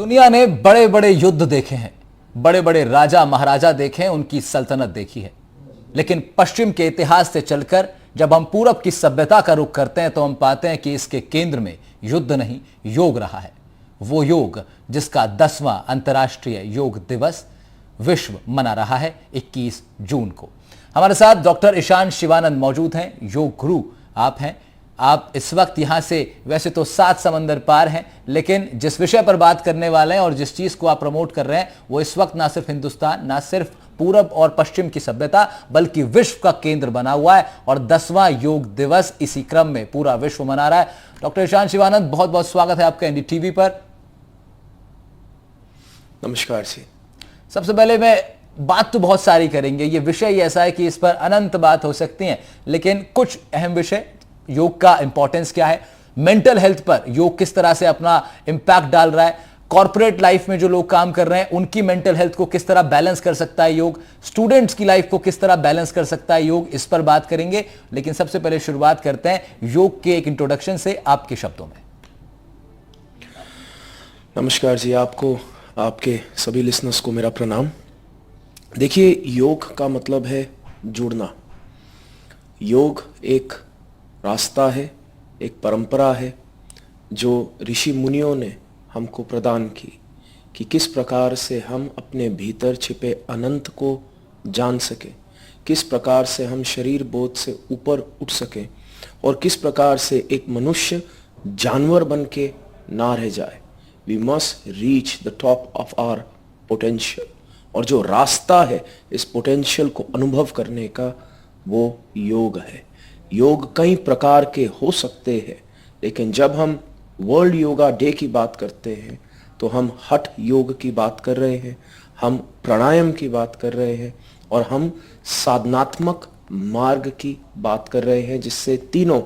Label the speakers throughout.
Speaker 1: दुनिया ने बड़े बड़े युद्ध देखे हैं, बड़े बड़े राजा महाराजा देखे हैं, उनकी सल्तनत देखी है। लेकिन पश्चिम के इतिहास से चलकर जब हम पूरब की सभ्यता का रुख करते हैं तो हम पाते हैं कि इसके केंद्र में युद्ध नहीं, योग रहा है। वो योग जिसका 10वां अंतर्राष्ट्रीय योग दिवस विश्व मना रहा है 21 जून को। हमारे साथ डॉक्टर ईशान शिवानंद मौजूद हैं, योग गुरु आप हैं। आप इस वक्त यहां से वैसे तो 7 समंदर पार हैं, लेकिन जिस विषय पर बात करने वाले हैं और जिस चीज को आप प्रमोट कर रहे हैं वो इस वक्त ना सिर्फ हिंदुस्तान, ना सिर्फ पूरब और पश्चिम की सभ्यता, बल्कि विश्व का केंद्र बना हुआ है। और 10वां योग दिवस इसी क्रम में पूरा विश्व मना रहा है। डॉक्टर ईशान शिवानंद, बहुत बहुत स्वागत है आपका एनडीटीवी पर।
Speaker 2: नमस्कार जी।
Speaker 1: सबसे पहले मैं बात तो बहुत सारी करेंगे, ये विषय ही ऐसा है कि इस पर अनंत बात हो सकती है, लेकिन कुछ अहम विषय, योग का इंपॉर्टेंस क्या है, मेंटल हेल्थ पर योग किस तरह से अपना इंपैक्ट डाल रहा है, कॉर्पोरेट लाइफ में जो लोग काम कर रहे हैं उनकी मेंटल हेल्थ को किस तरह बैलेंस कर सकता है योग, स्टूडेंट्स की लाइफ को किस तरह बैलेंस कर सकता है योग, इस पर बात करेंगे। लेकिन सबसे पहले शुरुआत करते हैं योग के एक इंट्रोडक्शन से आपके शब्दों में।
Speaker 2: नमस्कार जी, आपको, आपके सभी लिसनर्स को मेरा प्रणाम। देखिए, योग का मतलब है जुड़ना। योग एक रास्ता है, एक परंपरा है जो ऋषि मुनियों ने हमको प्रदान की कि किस प्रकार से हम अपने भीतर छिपे अनंत को जान सकें, किस प्रकार से हम शरीर बोध से ऊपर उठ सकें और किस प्रकार से एक मनुष्य जानवर बन के ना रह जाए। We must reach the top of our potential. और जो रास्ता है इस पोटेंशियल को अनुभव करने का, वो योग है। योग कई प्रकार के हो सकते हैं, लेकिन जब हम वर्ल्ड योगा डे की बात करते हैं तो हम हठ योग की बात कर रहे हैं, हम प्राणायाम की बात कर रहे हैं और हम साधनात्मक मार्ग की बात कर रहे हैं, जिससे तीनों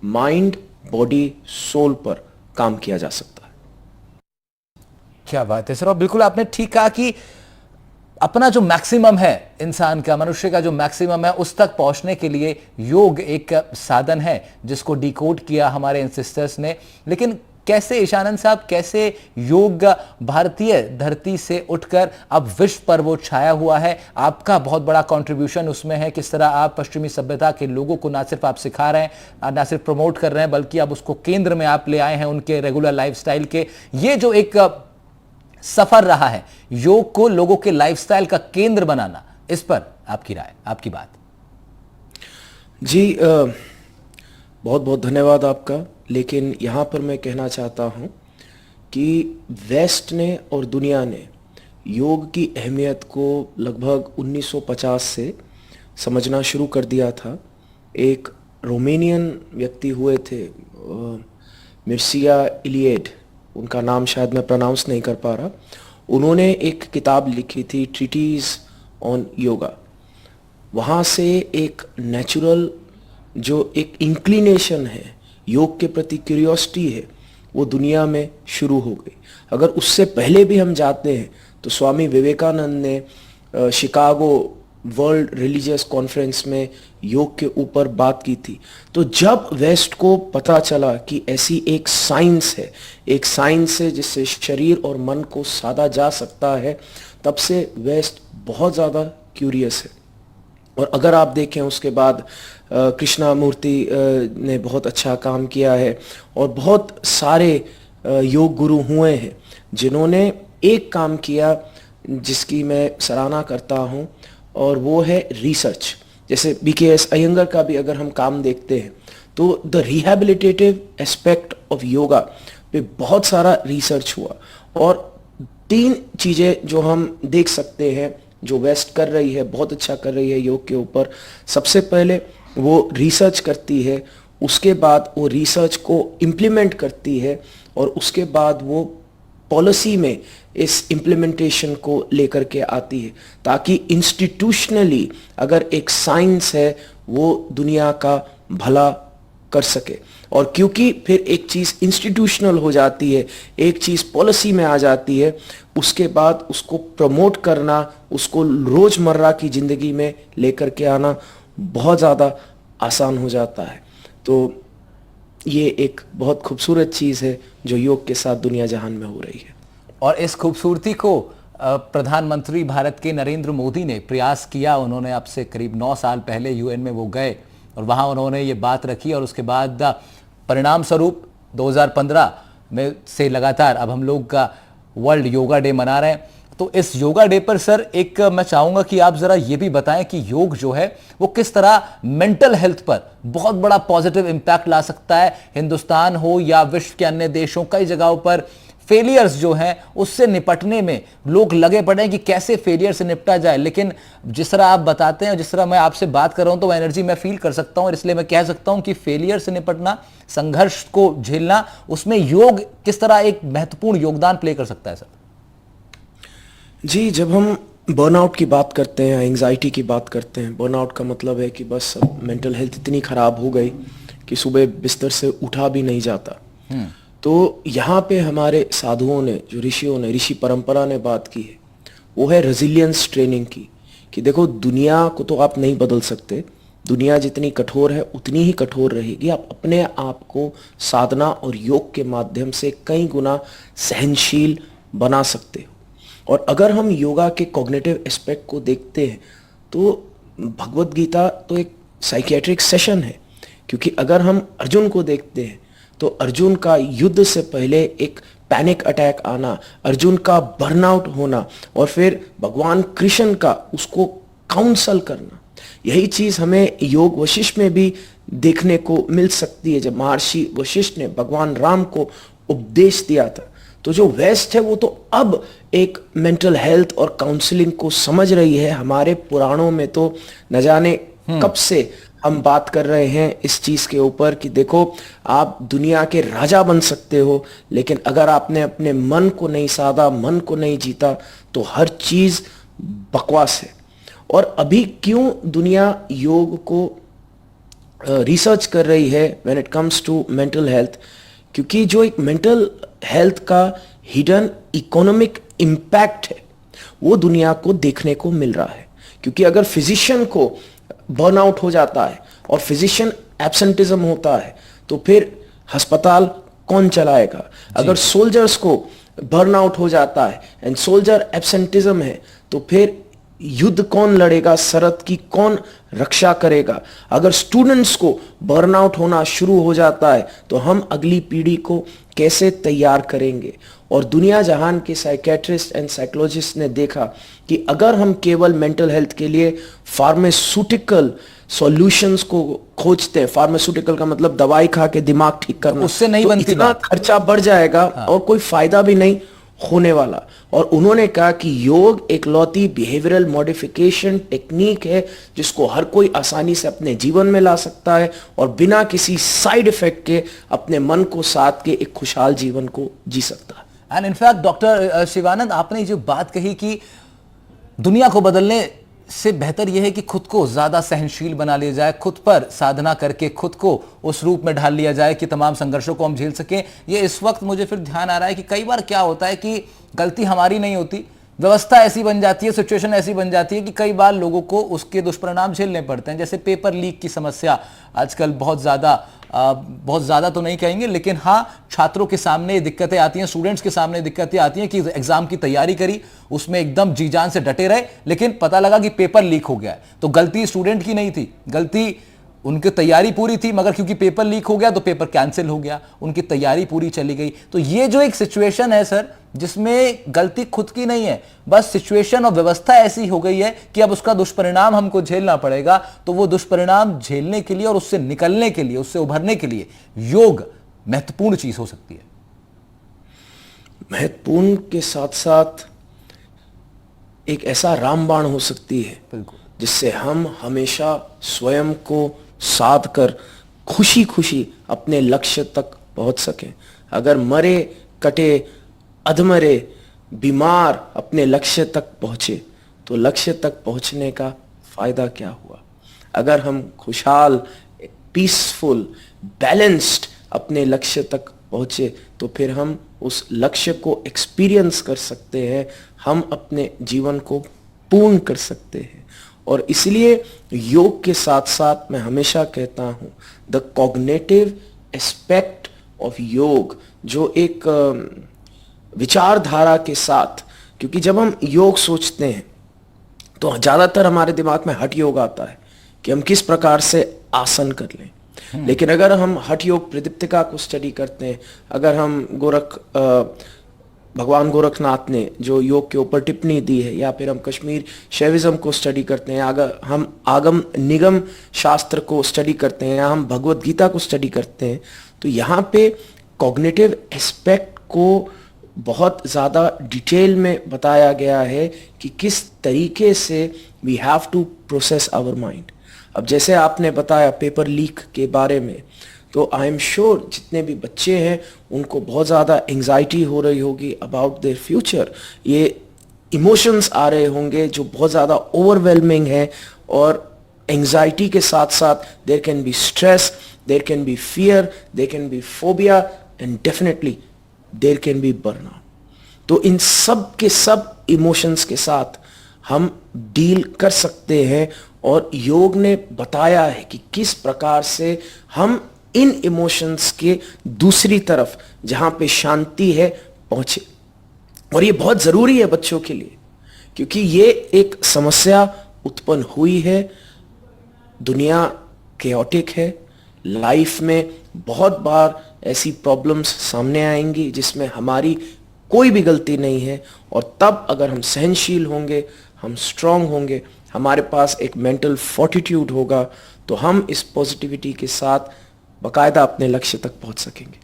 Speaker 2: माइंड, बॉडी, सोल पर काम किया जा सकता है।
Speaker 1: क्या बात है सर, और बिल्कुल आपने ठीक कहा कि अपना जो मैक्सिमम है इंसान का, मनुष्य का जो मैक्सिमम है, उस तक पहुंचने के लिए योग एक साधन है जिसको डिकोड किया हमारे एंसेस्टर्स ने। लेकिन कैसे ईशानंद साहब, कैसे योग भारतीय धरती से उठकर अब विश्व पर वो छाया हुआ है? आपका बहुत बड़ा कंट्रीब्यूशन उसमें है। किस तरह आप पश्चिमी सभ्यता के लोगों को ना सिर्फ आप सिखा रहे हैं, ना सिर्फ प्रमोट कर रहे हैं, बल्कि अब उसको केंद्र में आप ले आए हैं उनके रेगुलर लाइफस्टाइल के। ये जो एक सफर रहा है योग को लोगों के लाइफस्टाइल का केंद्र बनाना, इस पर आपकी राय, आपकी बात।
Speaker 2: जी, बहुत बहुत धन्यवाद आपका। लेकिन यहाँ पर मैं कहना चाहता हूँ कि वेस्ट ने और दुनिया ने योग की अहमियत को लगभग 1950 से समझना शुरू कर दिया था। एक रोमेनियन व्यक्ति हुए थे, मिर्सिया इलिएड, उनका नाम शायद मैं प्रोनाउंस नहीं कर पा रहा। उन्होंने एक किताब लिखी थी, ट्रीटीज ऑन योगा। वहाँ से एक नेचुरल जो एक इंक्लिनेशन है, योग के प्रति क्यूरियोसिटी है, वो दुनिया में शुरू हो गई। अगर उससे पहले भी हम जाते हैं तो स्वामी विवेकानंद ने शिकागो वर्ल्ड रिलीजियस कॉन्फ्रेंस में योग के ऊपर बात की थी। तो जब वेस्ट को पता चला कि ऐसी एक साइंस है, एक साइंस है जिससे शरीर और मन को साधा जा सकता है, तब से वेस्ट बहुत ज़्यादा क्यूरियस है। और अगर आप देखें उसके बाद कृष्णा मूर्ति ने बहुत अच्छा काम किया है और बहुत सारे योग गुरु हुए हैं जिन्होंने एक काम किया जिसकी मैं सराहना करता हूँ, और वो है रिसर्च। जैसे BKS अयंगर का भी अगर हम काम देखते हैं तो the rehabilitative aspect of yoga पे बहुत सारा रिसर्च हुआ। और 3 चीज़ें जो हम देख सकते हैं जो वेस्ट कर रही है, बहुत अच्छा कर रही है योग के ऊपर। सबसे पहले वो रिसर्च करती है, उसके बाद वो रिसर्च को इम्प्लीमेंट करती है, और उसके बाद वो पॉलिसी में इस इम्प्लीमेंटेशन को लेकर के आती है, ताकि इंस्टीट्यूशनली अगर एक साइंस है वो दुनिया का भला कर सके। और क्योंकि फिर एक चीज़ इंस्टीट्यूशनल हो जाती है, एक चीज़ पॉलिसी में आ जाती है, उसके बाद उसको प्रमोट करना, उसको रोज़मर्रा की ज़िंदगी में लेकर के आना बहुत ज़्यादा आसान हो जाता है। तो ये एक बहुत खूबसूरत चीज़ है जो योग के साथ दुनिया जहान में हो रही है।
Speaker 1: और इस खूबसूरती को प्रधानमंत्री भारत के नरेंद्र मोदी ने प्रयास किया। उन्होंने अब से करीब 9 साल पहले यूएन में वो गए और वहाँ उन्होंने ये बात रखी और उसके बाद परिणाम स्वरूप 2015 में से लगातार अब हम लोग का वर्ल्ड योगा डे मना रहे हैं। तो इस योगा डे पर सर एक मैं चाहूंगा कि आप जरा ये भी बताएं कि योग जो है वो किस तरह मेंटल हेल्थ पर बहुत बड़ा पॉजिटिव इंपैक्ट ला सकता है। हिंदुस्तान हो या विश्व के अन्य देशों, कई जगहों पर फेलियर्स जो हैं उससे निपटने में लोग लगे पड़े हैं कि कैसे फेलियर से निपटा जाए। लेकिन जिस तरह आप बताते हैं, जिस तरह मैं आपसे बात कर रहा हूं, तो एनर्जी मैं फील कर सकता हूं। इसलिए मैं कह सकता हूं कि फेलियर से निपटना, संघर्ष को झेलना, उसमें योग किस तरह एक महत्वपूर्ण योगदान प्ले कर सकता है सर?
Speaker 2: जी, जब हम बर्नआउट की बात करते हैं, एंजाइटी की बात करते हैं, बर्नआउट का मतलब है कि बस मेंटल हेल्थ इतनी खराब हो गई कि सुबह बिस्तर से उठा भी नहीं जाता। तो यहाँ पे हमारे साधुओं ने, जो ऋषियों ने, ऋषि परंपरा ने बात की है, वो है रेजिलियंस ट्रेनिंग की। कि देखो, दुनिया को तो आप नहीं बदल सकते, दुनिया जितनी कठोर है उतनी ही कठोर रहेगी। आप अपने आप को साधना और योग के माध्यम से कई गुना सहनशील बना सकते हो। और अगर हम योगा के कॉग्निटिव एस्पेक्ट को देखते हैं तो भगवत गीता तो एक साइकियाट्रिक सेशन है। क्योंकि अगर हम अर्जुन को देखते हैं तो अर्जुन का युद्ध से पहले एक पैनिक अटैक आना, अर्जुन का बर्नआउट होना और फिर भगवान कृष्ण का उसको काउंसल करना, यही चीज हमें योग वशिष्ठ में भी देखने को मिल सकती है। जब महर्षि वशिष्ठ ने भगवान राम को उपदेश दिया था, तो जो वेस्ट है वो तो अब एक मेंटल हेल्थ और काउंसलिंग को समझ रही है। हमारे पुराणों में तो न जाने कब से हम बात कर रहे हैं इस चीज के ऊपर कि देखो, आप दुनिया के राजा बन सकते हो, लेकिन अगर आपने अपने मन को नहीं साधा, मन को नहीं जीता, तो हर चीज बकवास है। और अभी क्यों दुनिया योग को रिसर्च कर रही है when it comes to mental health? क्योंकि जो एक मेंटल हेल्थ का हिडन इकोनॉमिक इम्पैक्ट है वो दुनिया को देखने को मिल रहा है। क्योंकि अगर फिजिशियन को बर्नआउट हो जाता है और फिजिशियन एब्सेंटिज्म होता है तो फिर अस्पताल कौन चलाएगा? अगर सोल्जर्स को बर्नआउट हो जाता है एंड सोल्जर एब्सेंटिज्म है तो फिर युद्ध कौन लड़ेगा? सरहद की कौन रक्षा करेगा? अगर स्टूडेंट्स को बर्नआउट होना शुरू हो जाता है तो हम अगली पीढ़ी को कैसे तैयार करेंगे? और दुनिया जहान के साइकेट्रिस्ट एंड साइकोलॉजिस्ट ने देखा कि अगर हम केवल मेंटल हेल्थ के लिए फार्मास्यूटिकल सॉल्यूशंस को खोजते हैं, फार्मास्यूटिकल का मतलब दवाई खा के दिमाग ठीक करना,
Speaker 1: उससे नहीं
Speaker 2: तो
Speaker 1: बनती
Speaker 2: इतना
Speaker 1: बात।
Speaker 2: खर्चा बढ़ जाएगा और कोई फायदा भी नहीं होने वाला। और उन्होंने कहा कि योग एक लौती बिहेवियरल मॉडिफिकेशन टेक्निक है जिसको हर कोई आसानी से अपने जीवन में ला सकता है और बिना किसी साइड इफेक्ट के अपने मन को साध के एक खुशहाल जीवन को जी सकता है।
Speaker 1: एंड इनफैक्ट डॉक्टर शिवानंद, आपने जो बात कही कि दुनिया को बदलने से बेहतर यह है कि खुद को ज्यादा सहनशील बना लिया जाए, खुद पर साधना करके खुद को उस रूप में ढाल लिया जाए कि तमाम संघर्षों को हम झेल सकें। ये इस वक्त मुझे फिर ध्यान आ रहा है कि कई बार क्या होता है कि गलती हमारी नहीं होती, व्यवस्था ऐसी बन जाती है, सिचुएशन ऐसी बन जाती है कि कई बार लोगों को उसके दुष्परिणाम झेलने पड़ते हैं। जैसे पेपर लीक की समस्या आजकल बहुत ज़्यादा तो नहीं कहेंगे, लेकिन हाँ, छात्रों के सामने दिक्कतें आती हैं, स्टूडेंट्स के सामने दिक्कतें आती हैं कि एग्जाम की तैयारी करी, उसमें एकदम जी जान से डटे रहे, लेकिन पता लगा कि पेपर लीक हो गया है। तो गलती स्टूडेंट की नहीं थी, गलती उनकी तैयारी पूरी थी, मगर क्योंकि पेपर लीक हो गया तो पेपर कैंसिल हो गया, उनकी तैयारी पूरी चली गई। तो ये जो एक सिचुएशन है सर, जिसमें गलती खुद की नहीं है, बस सिचुएशन और व्यवस्था ऐसी हो गई है कि अब उसका दुष्परिणाम हमको झेलना पड़ेगा। तो वो दुष्परिणाम झेलने के लिए और उससे निकलने के लिए, उससे उभरने के लिए योग महत्वपूर्ण चीज हो सकती है।
Speaker 2: महत्वपूर्ण के साथ साथ एक ऐसा रामबाण हो सकती है
Speaker 1: बिल्कुल,
Speaker 2: जिससे हम हमेशा स्वयं को साध कर खुशी खुशी अपने लक्ष्य तक पहुंच सकें। अगर मरे कटे अधमरे बीमार अपने लक्ष्य तक पहुंचे तो लक्ष्य तक पहुंचने का फायदा क्या हुआ? अगर हम खुशहाल, पीसफुल, बैलेंस्ड अपने लक्ष्य तक पहुंचे तो फिर हम उस लक्ष्य को एक्सपीरियंस कर सकते हैं, हम अपने जीवन को पूर्ण कर सकते हैं। और इसलिए योग के साथ साथ मैं हमेशा कहता हूं, द कॉग्निटिव एस्पेक्ट ऑफ योग, जो एक विचारधारा के साथ, क्योंकि जब हम योग सोचते हैं तो ज्यादातर हमारे दिमाग में हठ योग आता है कि हम किस प्रकार से आसन कर लें। लेकिन अगर हम हठ योग प्रदीप्तिका को स्टडी करते हैं, अगर हम भगवान गोरखनाथ ने जो योग के ऊपर टिप्पणी दी है, या फिर हम कश्मीर शैविज्म को स्टडी करते हैं, अगर हम आगम निगम शास्त्र को स्टडी करते हैं, या हम भगवत गीता को स्टडी करते हैं, तो यहाँ पे कॉग्निटिव एस्पेक्ट को बहुत ज़्यादा डिटेल में बताया गया है कि किस तरीके से we have to process our mind. अब जैसे आपने बताया पेपर लीक के बारे में, तो आई एम श्योर जितने भी बच्चे हैं उनको बहुत ज़्यादा एंग्जाइटी हो रही होगी अबाउट देयर फ्यूचर। ये इमोशंस आ रहे होंगे जो बहुत ज़्यादा ओवरवेलमिंग है, और एंग्जाइटी के साथ साथ there can be stress, there can be fear, there can be phobia, and definitely there can be burnout. तो इन सब के सब इमोशंस के साथ हम डील कर सकते हैं, और योग ने बताया है कि किस प्रकार से हम इन इमोशंस के दूसरी तरफ, जहां पे शांति है, पहुंचे। और ये बहुत जरूरी है बच्चों के लिए, क्योंकि ये एक समस्या उत्पन्न हुई है। दुनिया केओटिक है, लाइफ में बहुत बार ऐसी प्रॉब्लम्स सामने आएंगी जिसमें हमारी कोई भी गलती नहीं है, और तब अगर हम सहनशील होंगे, हम स्ट्रांग होंगे, हमारे पास एक मेंटल फोर्टिट्यूड होगा, तो हम इस पॉजिटिविटी के साथ बाकायदा अपने लक्ष्य तक पहुंच सकेंगे।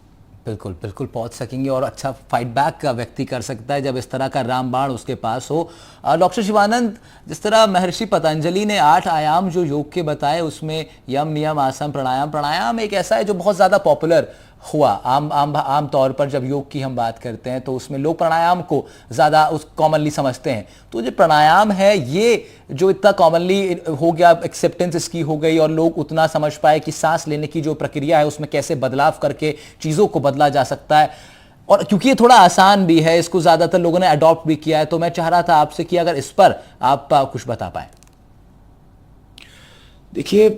Speaker 1: बिल्कुल बिल्कुल पहुंच सकेंगे, और अच्छा फाइट बैक का व्यक्ति कर सकता है जब इस तरह का रामबाण उसके पास हो। डॉक्टर शिवानंद, जिस तरह महर्षि पतंजलि ने 8 आयाम जो योग के बताए, उसमें यम, नियम, आसन, प्राणायाम एक ऐसा है जो बहुत ज़्यादा पॉपुलर हुआ। आम तौर पर जब योग की हम बात करते हैं तो उसमें लोग प्राणायाम को ज़्यादा कॉमनली समझते हैं। तो जो प्राणायाम है, ये जो इतना कॉमनली हो गया, एक्सेप्टेंस इसकी हो गई, और लोग उतना समझ पाए कि सांस लेने की जो प्रक्रिया है उसमें कैसे बदलाव करके चीज़ों को बदला जा सकता है, और क्योंकि ये थोड़ा आसान भी है, इसको ज़्यादातर लोगों ने अडॉप्ट भी किया है। तो मैं चाह रहा था आपसे कि अगर इस पर आप कुछ बता पाए।
Speaker 2: देखिए,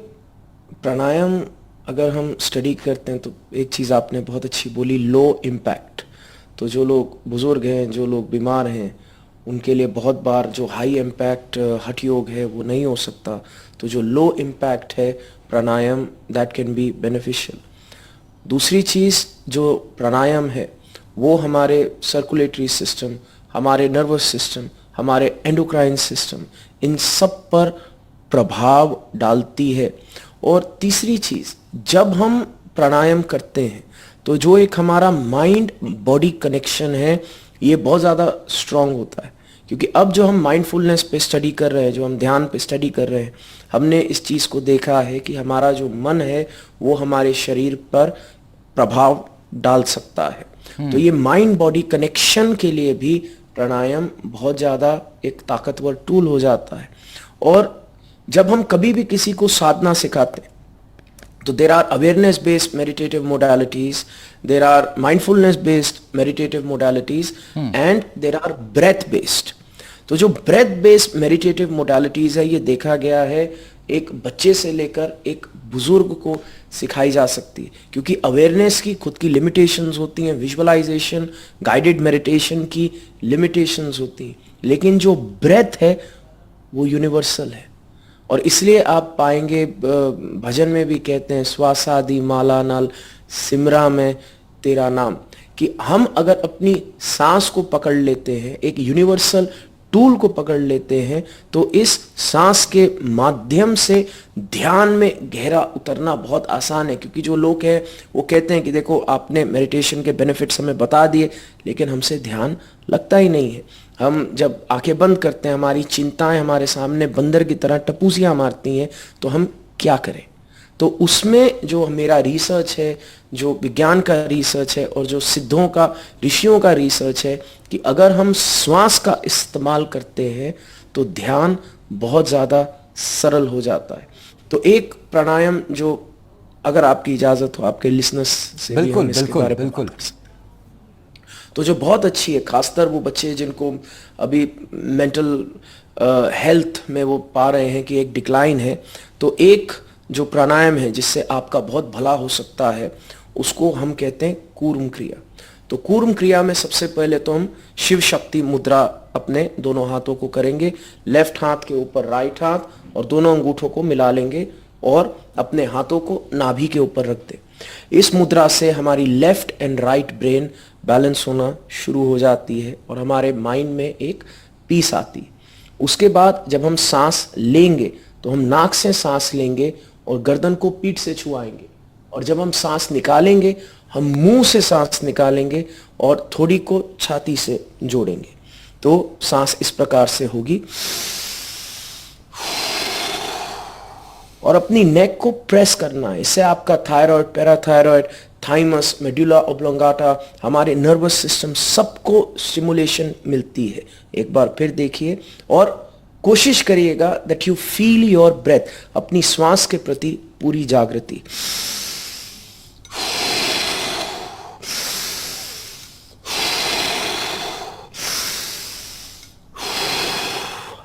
Speaker 2: प्राणायाम अगर हम स्टडी करते हैं तो एक चीज़ आपने बहुत अच्छी बोली, लो इम्पैक्ट। तो जो लोग बुजुर्ग हैं, जो लोग बीमार हैं, उनके लिए बहुत बार जो हाई इम्पैक्ट हठ योग है वो नहीं हो सकता। तो जो लो इम्पैक्ट है प्राणायाम, दैट कैन बी बेनिफिशियल। दूसरी चीज़ जो प्राणायाम है वो हमारे सर्कुलेटरी सिस्टम, हमारे नर्वस सिस्टम, हमारे एंडोक्राइन सिस्टम, इन सब पर प्रभाव डालती है। और तीसरी चीज़, जब हम प्राणायाम करते हैं तो जो एक हमारा माइंड बॉडी कनेक्शन है, ये बहुत ज़्यादा स्ट्रांग होता है। क्योंकि अब जो हम माइंडफुलनेस पे स्टडी कर रहे हैं, जो हम ध्यान पे स्टडी कर रहे हैं, हमने इस चीज़ को देखा है कि हमारा जो मन है वो हमारे शरीर पर प्रभाव डाल सकता है। तो ये माइंड बॉडी कनेक्शन के लिए भी प्राणायाम बहुत ज़्यादा एक ताकतवर टूल हो जाता है। और जब हम कभी भी किसी को साधना सिखाते हैं तो there are awareness based meditative modalities, there are mindfulness based meditative modalities, and there are breath based. तो जो ब्रेथ बेस्ड मेडिटेटिव मोडालिटीज है, ये देखा गया है एक बच्चे से लेकर एक बुजुर्ग को सिखाई जा सकती है, क्योंकि अवेयरनेस की खुद की लिमिटेशंस होती हैं, विजुअलाइजेशन, गाइडेड मेडिटेशन की लिमिटेशंस होती हैं, लेकिन जो ब्रेथ है वो यूनिवर्सल है। और इसलिए आप पाएंगे भजन में भी कहते हैं, श्वासादि माला नाल सिमरा में तेरा नाम, कि हम अगर अपनी सांस को पकड़ लेते हैं, एक यूनिवर्सल टूल को पकड़ लेते हैं, तो इस सांस के माध्यम से ध्यान में गहरा उतरना बहुत आसान है। क्योंकि जो लोग हैं वो कहते हैं कि देखो आपने मेडिटेशन के बेनिफिट्स हमें बता दिए, लेकिन हमसे ध्यान लगता ही नहीं है। हम जब आंखें बंद करते हैं, हमारी चिंताएं हमारे सामने बंदर की तरह टपूसियां मारती हैं, तो हम क्या करें? तो उसमें जो मेरा रिसर्च है, जो विज्ञान का रिसर्च है, और जो सिद्धों का, ऋषियों का रिसर्च है, कि अगर हम श्वास का इस्तेमाल करते हैं तो ध्यान बहुत ज़्यादा सरल हो जाता है। तो एक प्राणायाम जो, अगर आपकी इजाज़त हो, आपके लिसनर्स से भी हम इसके बारे में बात कर सकते हैं, तो जो बहुत अच्छी है, खासकर वो बच्चे जिनको अभी मेंटल हेल्थ में वो पा रहे हैं कि एक डिक्लाइन है, तो एक जो प्राणायाम है जिससे आपका बहुत भला हो सकता है, उसको हम कहते हैं कूर्म क्रिया। तो कूर्म क्रिया में सबसे पहले तो हम शिव शक्ति मुद्रा अपने दोनों हाथों को करेंगे, लेफ्ट हाथ के ऊपर राइट हाथ और दोनों अंगूठों को मिला लेंगे और अपने हाथों को नाभि के ऊपर रख दें। इस मुद्रा से हमारी left and right brain balance होना शुरू हो जाती है और हमारे माइंड में एक पीस आती है। उसके बाद जब हम सांस लेंगे तो हम नाक से सांस लेंगे और गर्दन को पीठ से छुआएंगे, और जब हम सांस निकालेंगे हम मुंह से सांस निकालेंगे और थोड़ी को छाती से जोड़ेंगे। तो सांस इस प्रकार से होगी और अपनी नेक को प्रेस करना है। इससे आपका thyroid, parathyroid, thymus, medulla oblongata, हमारे नर्वस सिस्टम सबको स्टिमुलेशन मिलती है। एक बार फिर देखिए और कोशिश करिएगा that you feel your breath, अपनी श्वास के प्रति पूरी जागृति।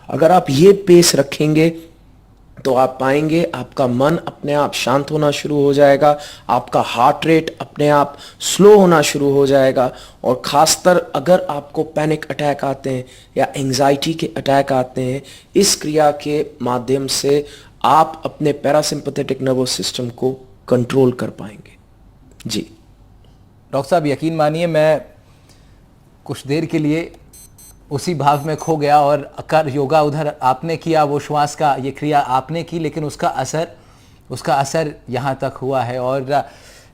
Speaker 2: अगर आप ये पेस रखेंगे तो आप पाएंगे आपका मन अपने आप शांत होना शुरू हो जाएगा, आपका हार्ट रेट अपने आप स्लो होना शुरू हो जाएगा, और खासकर अगर आपको पैनिक अटैक आते हैं या एंजाइटी के अटैक आते हैं, इस क्रिया के माध्यम से आप अपने पैरासिम्पैथेटिक नर्वस सिस्टम को कंट्रोल कर पाएंगे। जी
Speaker 1: डॉक्टर साहब, यकीन मानिए मैं कुछ देर के लिए उसी भाव में खो गया, और अकर योगा उधर आपने किया, वो श्वास का ये क्रिया आपने की, लेकिन उसका असर यहाँ तक हुआ है। और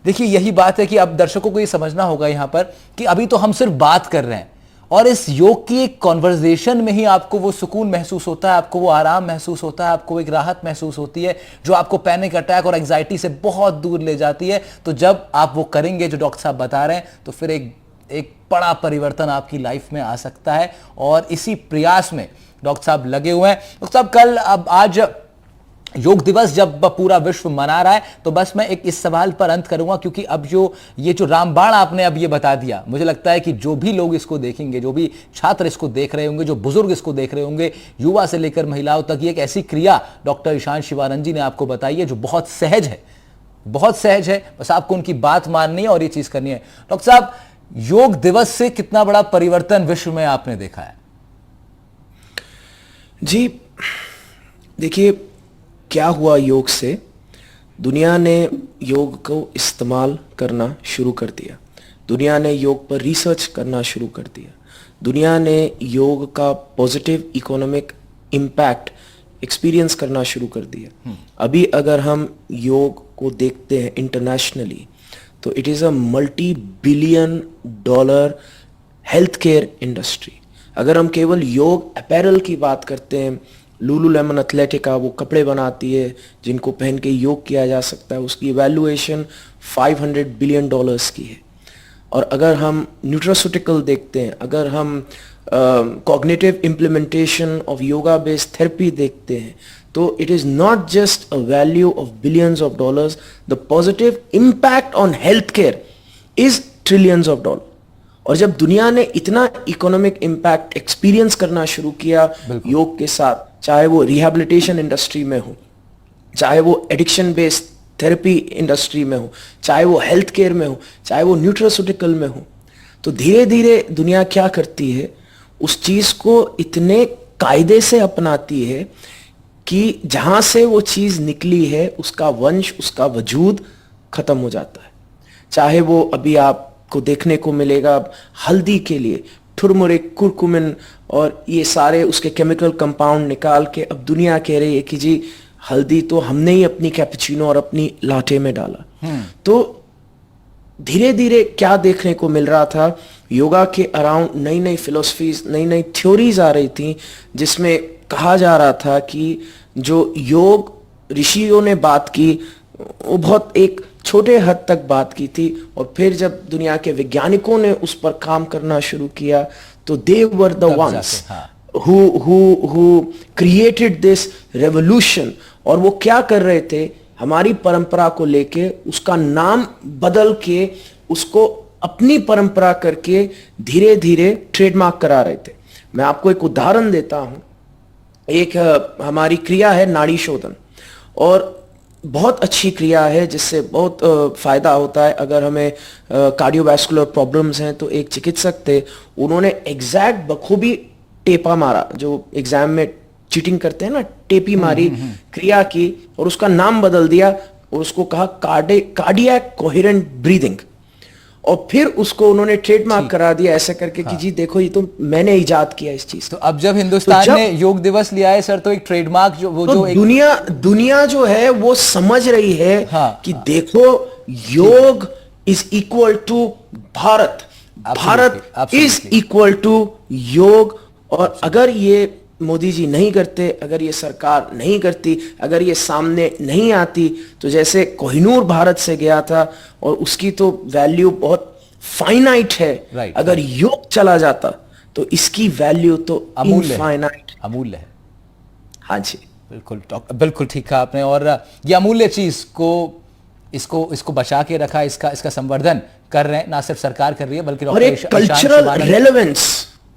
Speaker 1: देखिए यही बात है कि अब दर्शकों को ये समझना होगा यहाँ पर कि अभी तो हम सिर्फ बात कर रहे हैं, और इस योग की एक कॉन्वर्जेशन में ही आपको वो सुकून महसूस होता है, आपको वो आराम महसूस होता है, आपको एक राहत महसूस होती है जो आपको पैनिक अटैक और एंजाइटी से बहुत दूर ले जाती है। तो जब आप वो करेंगे जो डॉक्टर साहब बता रहे हैं, तो फिर एक बड़ा परिवर्तन आपकी लाइफ में आ सकता है, और इसी प्रयास में डॉक्टर साहब लगे हुए हैं। डॉक्टर साहब, आज योग दिवस जब पूरा विश्व मना रहा है, तो बस मैं इस सवाल पर अंत करूंगा, क्योंकि अब ये जो रामबाण आपने अब ये बता दिया, मुझे लगता है कि जो भी लोग इसको देखेंगे, जो भी छात्र इसको देख रहे होंगे, जो बुजुर्ग इसको देख रहे होंगे, युवा से लेकर महिलाओं तक, ये एक ऐसी क्रिया डॉक्टर ईशान शिवानंद जी ने आपको बताई है जो बहुत सहज है, बस आपको उनकी बात माननी है और ये चीज करनी है। डॉक्टर साहब, योग दिवस से कितना बड़ा परिवर्तन विश्व में आपने देखा है?
Speaker 2: जी देखिए, क्या हुआ योग से, दुनिया ने योग को इस्तेमाल करना शुरू कर दिया, दुनिया ने योग पर रिसर्च करना शुरू कर दिया, दुनिया ने योग का पॉजिटिव इकोनॉमिक इम्पैक्ट एक्सपीरियंस करना शुरू कर दिया। अभी अगर हम योग को देखते हैं इंटरनेशनली, तो it is a multi-billion dollar health care industry. अगर हम केवल योग अपैरल की बात करते हैं, लुलुलेमन एथलेटिका वो कपड़े बनाती है जिनको पहन के योग किया जा सकता है, उसकी वैल्यूएशन $500 बिलियन की है। और अगर हम न्यूट्रास्यूटिकल देखते हैं, अगर हम cognitive implementation of yoga based therapy देखते हैं, तो it is not just a value of billions of dollars, the positive impact on health care is trillions of dollar. और जब दुनिया ने इतना इकोनॉमिक इम्पैक्ट एक्सपीरियंस करना शुरू किया योग के साथ, चाहे वो रिहैबिलिटेशन इंडस्ट्री में हो, चाहे वो एडिक्शन बेस्ड थेरेपी इंडस्ट्री में हो, चाहे वो हेल्थ केयर में हो, चाहे वो न्यूट्रास्यूटिकल में हो, तो धीरे धीरे दुनिया क्या करती है, उस चीज को इतने कायदे से अपनाती है कि जहां से वो चीज निकली है उसका वंश, उसका वजूद खत्म हो जाता है। चाहे वो अभी आपको देखने को मिलेगा हल्दी के लिए टुरमरिक, कुरकुमिन और ये सारे उसके केमिकल कंपाउंड निकाल के अब दुनिया कह रही है कि जी हल्दी तो हमने ही अपनी कैपुचिनो और अपनी लाटे में डाला। तो धीरे धीरे क्या देखने को मिल रहा था, योगा के अराउंड नई नई फिलोसफीज, नई नई थ्योरीज आ रही थी, जिसमें कहा जा रहा था कि जो योग ऋषियों ने बात की वो बहुत एक छोटे हद तक बात की थी, और फिर जब दुनिया के वैज्ञानिकों ने उस पर काम करना शुरू किया तो they were the ones who created this revolution। और वो क्या कर रहे थे, हमारी परंपरा को लेके उसका नाम बदल के उसको अपनी परंपरा करके धीरे धीरे ट्रेडमार्क करा रहे थे। मैं आपको एक उदाहरण देता हूं। एक हमारी क्रिया है नाड़ी शोधन, और बहुत अच्छी क्रिया है जिससे बहुत फायदा होता है। अगर हमें कार्डियोवैस्कुलर प्रॉब्लम्स हैं तो एक चिकित्सक थे, उन्होंने एग्जैक्ट बखूबी टेपा मारा, जो एग्जाम में चीटिंग करते हैं ना, टेपी मारी, क्रिया की और उसका नाम बदल दिया और उसको कहा कार्डियक कोहेरेंट ब्रीदिंग, और फिर उसको उन्होंने ट्रेडमार्क करा दिया ऐसे करके कि जी देखो ये तो मैंने इजाद किया इस चीज।
Speaker 1: तो अब जब हिंदुस्तान ने योग दिवस लिया है सर, तो एक ट्रेडमार्क जो एक
Speaker 2: दुनिया जो है वो समझ रही है कि देखो yog is equal to Bharat, Bharat is equal to yog. और अगर ये मोदी जी नहीं करते, अगर ये सरकार नहीं करती, अगर ये सामने नहीं आती, तो जैसे कोहिनूर भारत से गया था और उसकी तो वैल्यू बहुत फाइनाइट है, अगर योग चला जाता तो इसकी वैल्यू तो इनफाइनाइट,
Speaker 1: अमूल्य है।
Speaker 2: हाँ जी,
Speaker 1: बिल्कुल ठीक कहा आपने। और ये अमूल्य चीज को इसको बचा के रखा, इसका संवर्धन कर रहे हैं, ना सिर्फ सरकार कर रही है बल्कि
Speaker 2: और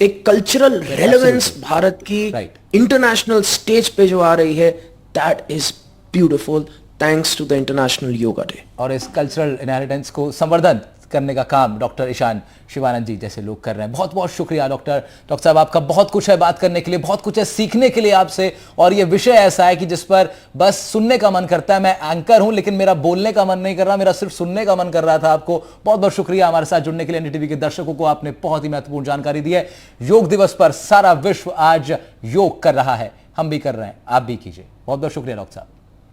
Speaker 2: एक कल्चरल रेलेवेंस भारत की इंटरनेशनल स्टेज पे जो आ रही है, that is beautiful thanks to the international yoga day.
Speaker 1: और इस कल्चरल इनहेरिटेंस को संवर्धन करने का काम डॉक्टर ईशान शिवानंद जी जैसे लोग कर रहे हैं। बहुत बहुत शुक्रिया डॉक्टर साहब, आपका बहुत कुछ है बात करने के लिए, बहुत कुछ है सीखने के लिए आपसे। और ये विषय ऐसा है कि जिस पर बस सुनने का मन करता है। मैं एंकर हूं लेकिन मेरा बोलने का मन नहीं कर रहा, मेरा सिर्फ सुनने का मन कर रहा था। आपको बहुत बहुत शुक्रिया हमारे साथ जुड़ने के लिए। एनडीटीवी के दर्शकों को आपने बहुत ही महत्वपूर्ण जानकारी दी है। योग दिवस पर सारा विश्व आज योग कर रहा है, हम भी कर रहे हैं, आप भी कीजिए। बहुत बहुत शुक्रिया डॉक्टर साहब।